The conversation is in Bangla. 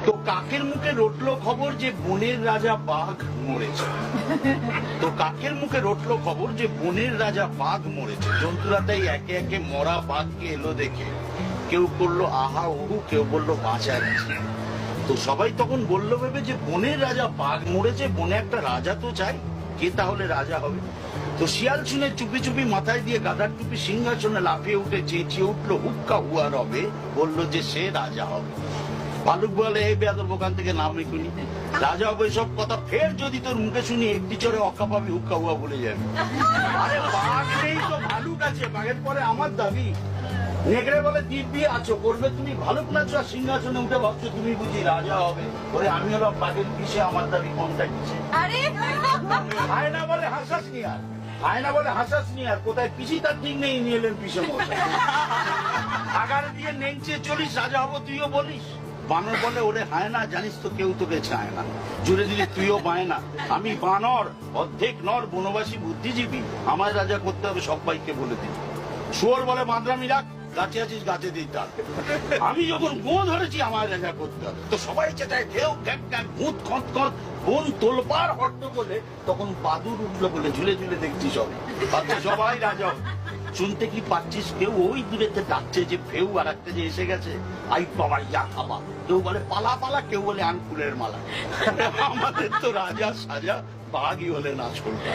তো কাকের মুখে রটলো খবর যে বনের রাজা বাঘ মরেছে। তো কাকের মুখে রটলো খবর যে বনের রাজা বাঘ মরেছে। জন্তুরা তাই একে একে মরা বাঘকে এলো দেখে, কেউ করলো আহা ওহু, কেউ বললো বাঁচাচ্ছি। তো সবাই তখন বললো ভেবে যে বনের রাজা বাঘ মরেছে, বনে একটা রাজা তো চাই, কে তাহলে রাজা হবে? তো শিয়াল শুনে চুপি চুপি মাথায় দিয়ে গাদার টুপি সিংহাসনে লাফিয়ে উঠে চেঁচিয়ে উঠলো হুক্কা হুয়া রবে, বললো যে সে রাজা হবে। ভালুক বলে এই বেয়াদব ওখান থেকে নাম এখুনি, রাজা হবে সব কথা ফের যদি তোর মুখে শুনি একটি চড়ে অক্কা পাবি হুক্কা হুয়া বলে যাবে। আরে বাঘ নেই তো ভালুক আছে, বাঘের পরে আমার দাবি। নেকড়ে বলে দিব্যি আছো, করবে তুমি ভালুক নাচো আর সিংহাসনে উঠে ভাবছো তুমি বুঝি রাজা হবে। ওরে আমি হলাম বাঘের পিছে, আমার দাবি কোনটা কিসে? আয়না বলে হাসাস নি আর, আয়না বলে হাসাস নি আর, কোথায় পিসি তার ঠিক নেই, নিয়ে এলেন পিসে মশাই। আগার দিয়ে নেংচে চলিস রাজা হবো তুইও বলিস। বানর বলে ওরে হায়না, জানিস তো কেউ তোকে চায় না, জুড়ে দিলে তুইও পায় না। আমি বানর, অর্ধেক নর, বনবাসী বুদ্ধিজীবী, আমার রাজা করতে হবে সবাইকে বলে দিই। শুয়োর বলে মাদ্রামি রাখ, গাছে আছিস গাছে দিতে হবে। আমি যখন গো ধরেছি আমার রাজা করতে হবে। তো সবাই চেটায় কেউ ক্যাক ক্যাক ভূত খত খত, বন তোলপাড় হট্ট বলে। তখন বাদুর উঠলো বলে ঝুলে ঝুলে দেখছি সবাই, ভাবছে সবাই রাজা হবে। শুনতে কি পাচ্ছিস কেউ ওই দূরেতে ডাকছে যে ফেউ আর একটা যে এসে গেছে, আই বাবা ইয়া খাবা। কেউ বলে পালা পালা, কেউ বলে আন ফুলের মালা। আমাদের তো রাজা সাজা, বাঘই হলে নাচ করতে।